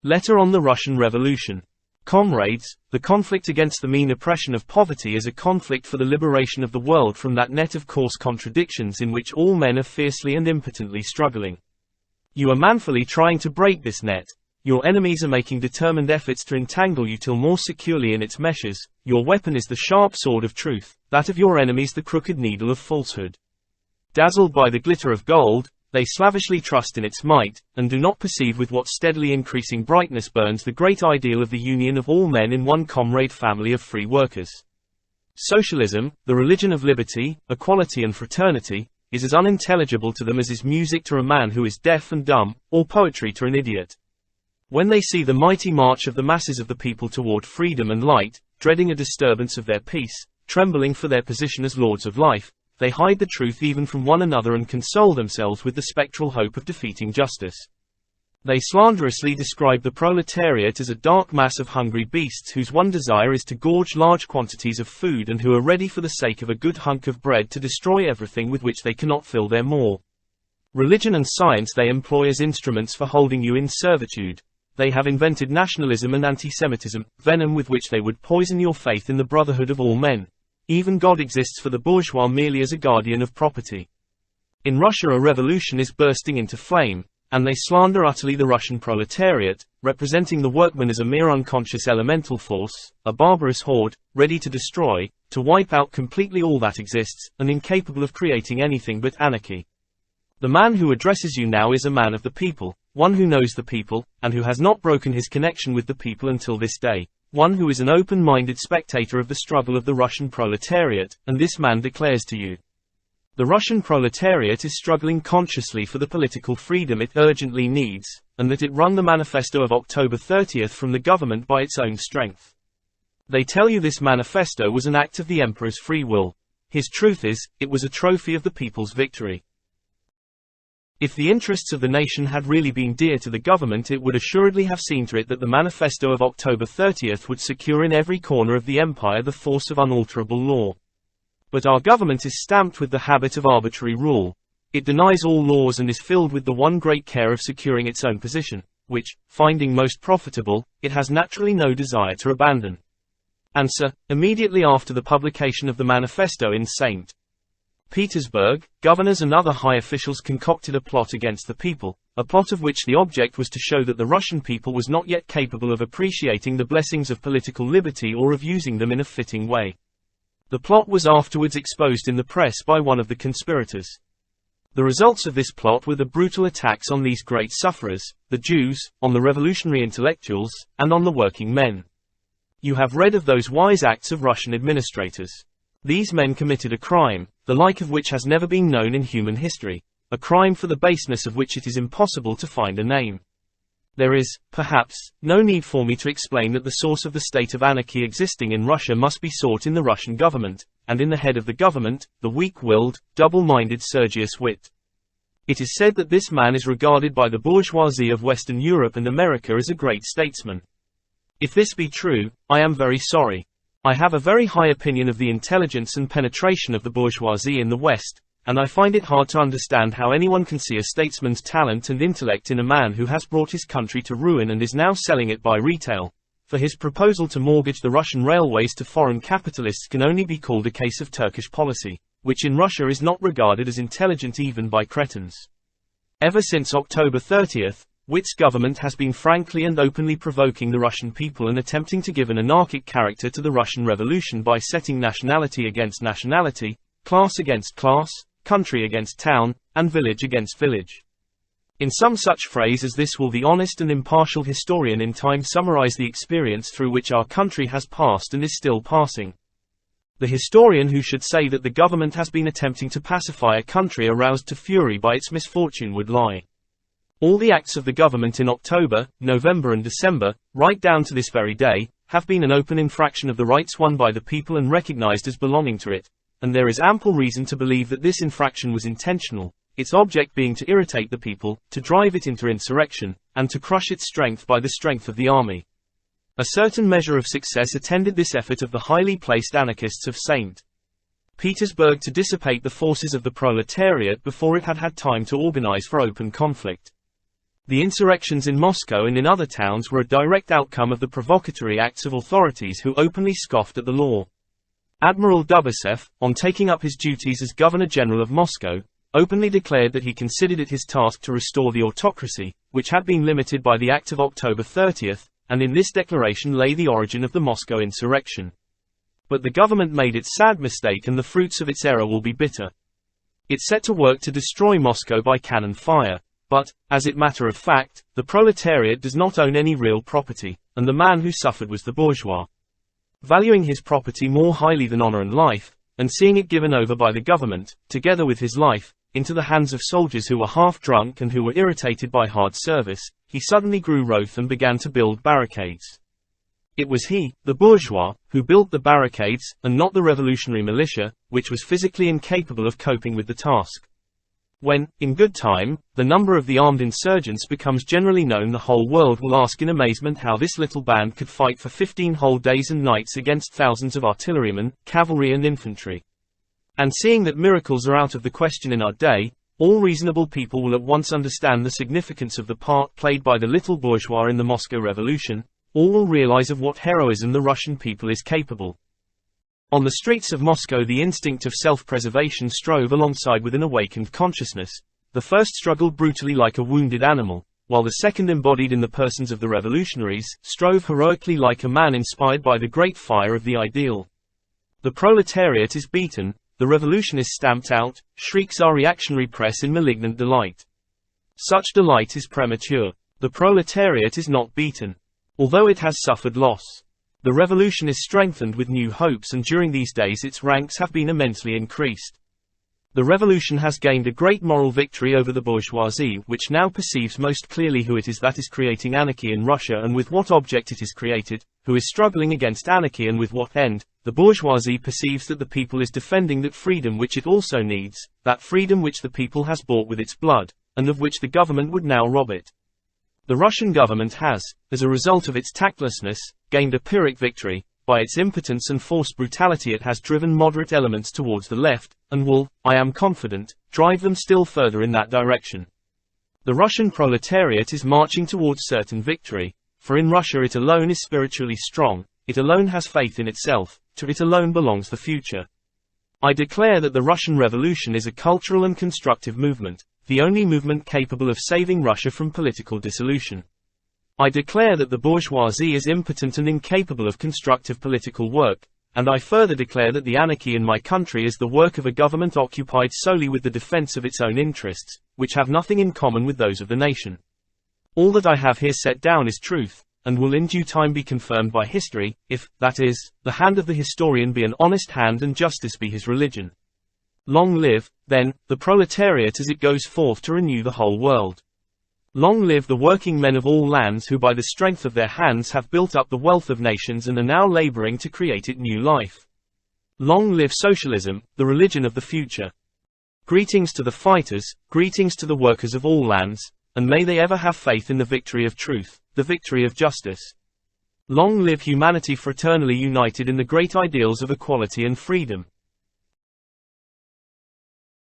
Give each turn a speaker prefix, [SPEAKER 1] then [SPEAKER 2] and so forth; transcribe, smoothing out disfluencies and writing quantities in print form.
[SPEAKER 1] Letter on the Russian Revolution. Comrades, the conflict against the mean oppression of poverty is a conflict for the liberation of the world from that net of coarse contradictions in which all men are fiercely and impotently struggling. You are manfully trying to break this net. Your enemies are making determined efforts to entangle you till more securely in its meshes. Your weapon is the sharp sword of truth, that of your enemies the crooked needle of falsehood. Dazzled by the glitter of gold, they slavishly trust in its might, and do not perceive with what steadily increasing brightness burns the great ideal of the union of all men in one comrade family of free workers. Socialism, the religion of liberty, equality and fraternity, is as unintelligible to them as is music to a man who is deaf and dumb, or poetry to an idiot. When they see the mighty march of the masses of the people toward freedom and light, dreading a disturbance of their peace, trembling for their position as lords of life, they hide the truth even from one another and console themselves with the spectral hope of defeating justice. They slanderously describe the proletariat as a dark mass of hungry beasts whose one desire is to gorge large quantities of food and who are ready for the sake of a good hunk of bread to destroy everything with which they cannot fill their maw. Religion and science they employ as instruments for holding you in servitude. They have invented nationalism and anti-Semitism, venom with which they would poison your faith in the brotherhood of all men. Even God exists for the bourgeois merely as a guardian of property. In Russia a revolution is bursting into flame, and they slander utterly the Russian proletariat, representing the workman as a mere unconscious elemental force, a barbarous horde, ready to destroy, to wipe out completely all that exists, and incapable of creating anything but anarchy. The man who addresses you now is a man of the people, one who knows the people, and who has not broken his connection with the people until this day. One who is an open-minded spectator of the struggle of the Russian proletariat, and this man declares to you. The Russian proletariat is struggling consciously for the political freedom it urgently needs, and that it wrung the manifesto of October 30th from the government by its own strength. They tell you this manifesto was an act of the emperor's free will. His truth is, it was a trophy of the people's victory. If the interests of the nation had really been dear to the government, it would assuredly have seen to it that the manifesto of October 30th would secure in every corner of the empire the force of unalterable law. But our government is stamped with the habit of arbitrary rule. It denies all laws and is filled with the one great care of securing its own position, which, finding most profitable, it has naturally no desire to abandon. Answer: immediately after the publication of the manifesto in St. Petersburg, governors and other high officials concocted a plot against the people, a plot of which the object was to show that the Russian people was not yet capable of appreciating the blessings of political liberty or of using them in a fitting way. The plot was afterwards exposed in the press by one of the conspirators. The results of this plot were the brutal attacks on these great sufferers, the Jews, on the revolutionary intellectuals, and on the working men. You have read of those wise acts of Russian administrators. These men committed a crime, the like of which has never been known in human history, a crime for the baseness of which it is impossible to find a name. There is, perhaps, no need for me to explain that the source of the state of anarchy existing in Russia must be sought in the Russian government, and in the head of the government, the weak-willed, double-minded Sergius Witt. It is said that this man is regarded by the bourgeoisie of Western Europe and America as a great statesman. If this be true, I am very sorry. I have a very high opinion of the intelligence and penetration of the bourgeoisie in the West, and I find it hard to understand how anyone can see a statesman's talent and intellect in a man who has brought his country to ruin and is now selling it by retail. For his proposal to mortgage the Russian railways to foreign capitalists can only be called a case of Turkish policy, which in Russia is not regarded as intelligent even by cretins. Ever since October 30th, Witt's government has been frankly and openly provoking the Russian people and attempting to give an anarchic character to the Russian Revolution by setting nationality against nationality, class against class, country against town, and village against village. In some such phrase as this will the honest and impartial historian in time summarize the experience through which our country has passed and is still passing. The historian who should say that the government has been attempting to pacify a country aroused to fury by its misfortune would lie. All the acts of the government in October, November and December, right down to this very day, have been an open infraction of the rights won by the people and recognized as belonging to it, and there is ample reason to believe that this infraction was intentional, its object being to irritate the people, to drive it into insurrection, and to crush its strength by the strength of the army. A certain measure of success attended this effort of the highly placed anarchists of St. Petersburg to dissipate the forces of the proletariat before it had had time to organize for open conflict. The insurrections in Moscow and in other towns were a direct outcome of the provocatory acts of authorities who openly scoffed at the law. Admiral Dubasev, on taking up his duties as Governor-General of Moscow, openly declared that he considered it his task to restore the autocracy, which had been limited by the Act of October 30, and in this declaration lay the origin of the Moscow insurrection. But the government made its sad mistake, and the fruits of its error will be bitter. It set to work to destroy Moscow by cannon fire, but, as a matter of fact, the proletariat does not own any real property, and the man who suffered was the bourgeois. Valuing his property more highly than honor and life, and seeing it given over by the government, together with his life, into the hands of soldiers who were half drunk and who were irritated by hard service, he suddenly grew wroth and began to build barricades. It was he, the bourgeois, who built the barricades, and not the revolutionary militia, which was physically incapable of coping with the task. When, in good time, the number of the armed insurgents becomes generally known, the whole world will ask in amazement how this little band could fight for 15 whole days and nights against thousands of artillerymen, cavalry and infantry. And seeing that miracles are out of the question in our day, all reasonable people will at once understand the significance of the part played by the little bourgeois in the Moscow Revolution. All will realize of what heroism the Russian people is capable. On the streets of Moscow the instinct of self-preservation strove alongside with an awakened consciousness. The first struggled brutally like a wounded animal, while the second, embodied in the persons of the revolutionaries, strove heroically like a man inspired by the great fire of the ideal. The proletariat is beaten, the revolution is stamped out, shrieks our reactionary press in malignant delight. Such delight is premature. The proletariat is not beaten, although it has suffered loss. The revolution is strengthened with new hopes, and during these days its ranks have been immensely increased. The revolution has gained a great moral victory over the bourgeoisie, which now perceives most clearly who it is that is creating anarchy in Russia and with what object it is created, who is struggling against anarchy and with what end. The bourgeoisie perceives that the people is defending that freedom which it also needs, that freedom which the people has bought with its blood, and of which the government would now rob it. The Russian government has, as a result of its tactlessness, gained a Pyrrhic victory. By its impotence and forced brutality it has driven moderate elements towards the left, and will, I am confident, drive them still further in that direction. The Russian proletariat is marching towards certain victory, for in Russia it alone is spiritually strong, it alone has faith in itself, to it alone belongs the future. I declare that the Russian Revolution is a cultural and constructive movement, the only movement capable of saving Russia from political dissolution. I declare that the bourgeoisie is impotent and incapable of constructive political work, and I further declare that the anarchy in my country is the work of a government occupied solely with the defense of its own interests, which have nothing in common with those of the nation. All that I have here set down is truth, and will in due time be confirmed by history, if, that is, the hand of the historian be an honest hand and justice be his religion. Long live, then, the proletariat as it goes forth to renew the whole world. Long live the working men of all lands who by the strength of their hands have built up the wealth of nations and are now laboring to create it new life. Long live socialism, the religion of the future. Greetings to the fighters, greetings to the workers of all lands, and may they ever have faith in the victory of truth, the victory of justice. Long live humanity fraternally united in the great ideals of equality and freedom.